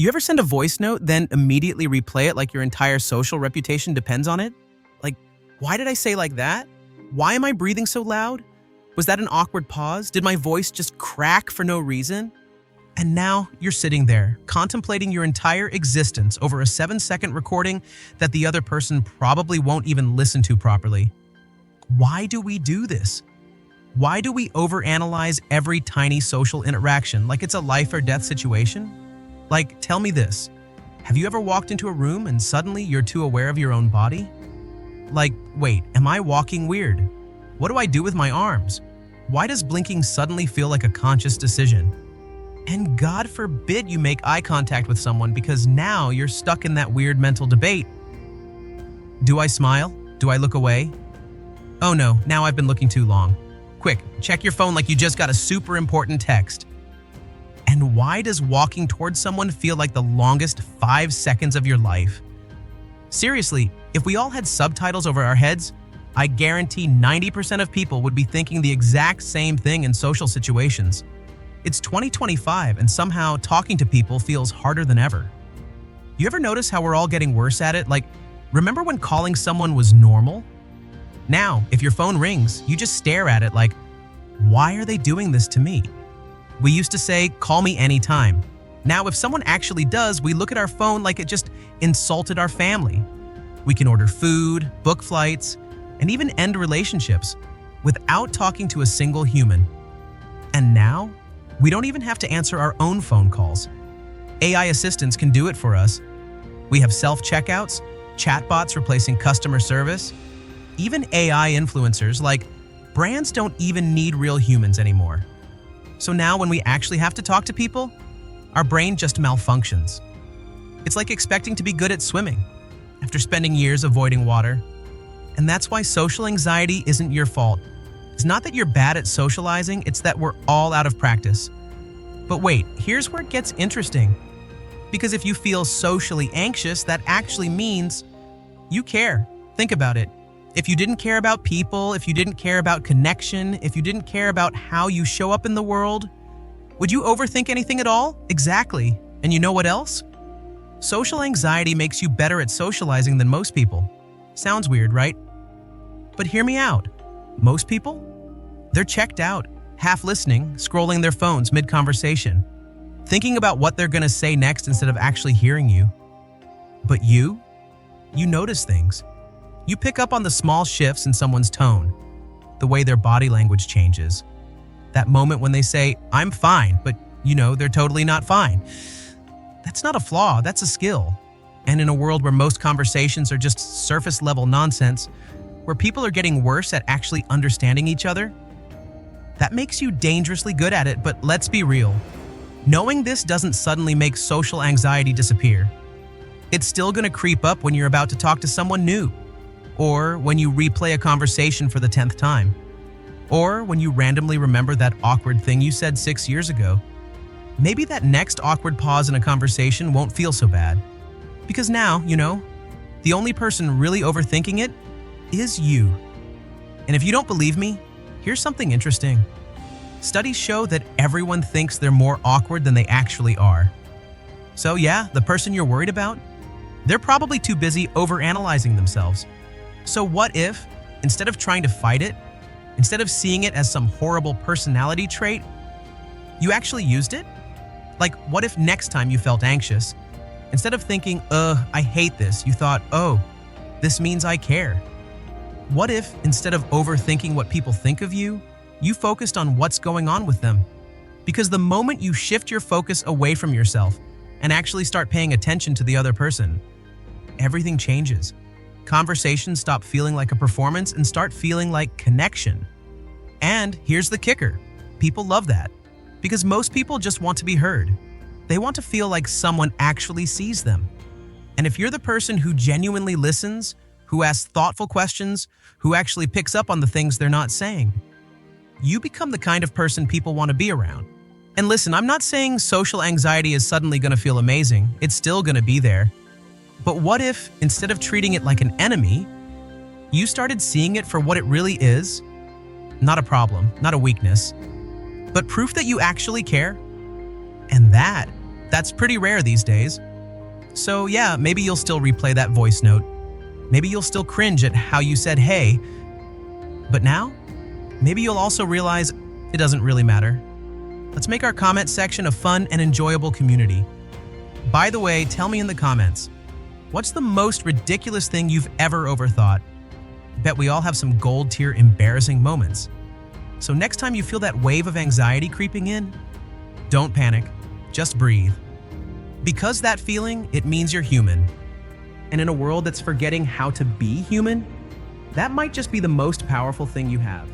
You ever send a voice note, then immediately replay it like your entire social reputation depends on it? Like, why did I say like that? Why am I breathing so loud? Was that an awkward pause? Did my voice just crack for no reason? And now you're sitting there, contemplating your entire existence over a 7-second recording that the other person probably won't even listen to properly. Why do we do this? Why do we overanalyze every tiny social interaction like it's a life or death situation? Like, tell me this. Have you ever walked into a room and suddenly you're too aware of your own body? Like, wait, am I walking weird? What do I do with my arms? Why does blinking suddenly feel like a conscious decision? And God forbid you make eye contact with someone because now you're stuck in that weird mental debate. Do I smile? Do I look away? Oh no, now I've been looking too long. Quick, check your phone like you just got a super important text. And why does walking towards someone feel like the longest 5 seconds of your life? Seriously, if we all had subtitles over our heads, I guarantee 90% of people would be thinking the exact same thing in social situations. It's 2025 and somehow talking to people feels harder than ever. You ever notice how we're all getting worse at it? Like, remember when calling someone was normal? Now, if your phone rings, you just stare at it like, why are they doing this to me? We used to say, call me anytime. Now, if someone actually does, we look at our phone like it just insulted our family. We can order food, book flights, and even end relationships without talking to a single human. And now, we don't even have to answer our own phone calls. AI assistants can do it for us. We have self-checkouts, chatbots replacing customer service, even AI influencers. Like, brands don't even need real humans anymore. So now when we actually have to talk to people, our brain just malfunctions. It's like expecting to be good at swimming after spending years avoiding water. And that's why social anxiety isn't your fault. It's not that you're bad at socializing, it's that we're all out of practice. But wait, here's where it gets interesting. Because if you feel socially anxious, that actually means you care. Think about it. If you didn't care about people, if you didn't care about connection, if you didn't care about how you show up in the world, would you overthink anything at all? Exactly. And you know what else? Social anxiety makes you better at socializing than most people. Sounds weird, right? But hear me out. Most people? They're checked out, half listening, scrolling their phones mid-conversation, thinking about what they're gonna say next instead of actually hearing you. But you notice things. You pick up on the small shifts in someone's tone, the way their body language changes. That moment when they say, I'm fine, but they're totally not fine. That's not a flaw, that's a skill. And in a world where most conversations are just surface-level nonsense, where people are getting worse at actually understanding each other, that makes you dangerously good at it. But let's be real. Knowing this doesn't suddenly make social anxiety disappear. It's still gonna creep up when you're about to talk to someone new, or when you replay a conversation for the 10th time, or when you randomly remember that awkward thing you said 6 years ago. Maybe that next awkward pause in a conversation won't feel so bad. Because now, the only person really overthinking it is you. And if you don't believe me, here's something interesting. Studies show that everyone thinks they're more awkward than they actually are. So yeah, the person you're worried about, they're probably too busy overanalyzing themselves. So what if, instead of trying to fight it, instead of seeing it as some horrible personality trait, you actually used it? Like, what if next time you felt anxious, instead of thinking, I hate this, you thought, oh, this means I care? What if, instead of overthinking what people think of you, you focused on what's going on with them? Because the moment you shift your focus away from yourself and actually start paying attention to the other person, everything changes. Conversations stop feeling like a performance and start feeling like connection. And here's the kicker. People love that. Because most people just want to be heard. They want to feel like someone actually sees them. And if you're the person who genuinely listens, who asks thoughtful questions, who actually picks up on the things they're not saying, you become the kind of person people want to be around. And listen, I'm not saying social anxiety is suddenly going to feel amazing. It's still going to be there. But what if, instead of treating it like an enemy, you started seeing it for what it really is? Not a problem, not a weakness, but proof that you actually care? And that That's pretty rare these days. So yeah, maybe you'll still replay that voice note. Maybe you'll still cringe at how you said hey. But now, maybe you'll also realize it doesn't really matter. Let's make our comment section a fun and enjoyable community. By the way, tell me in the comments, what's the most ridiculous thing you've ever overthought? Bet we all have some gold tier embarrassing moments. So next time you feel that wave of anxiety creeping in, don't panic, just breathe. Because that feeling, it means you're human. And in a world that's forgetting how to be human, that might just be the most powerful thing you have.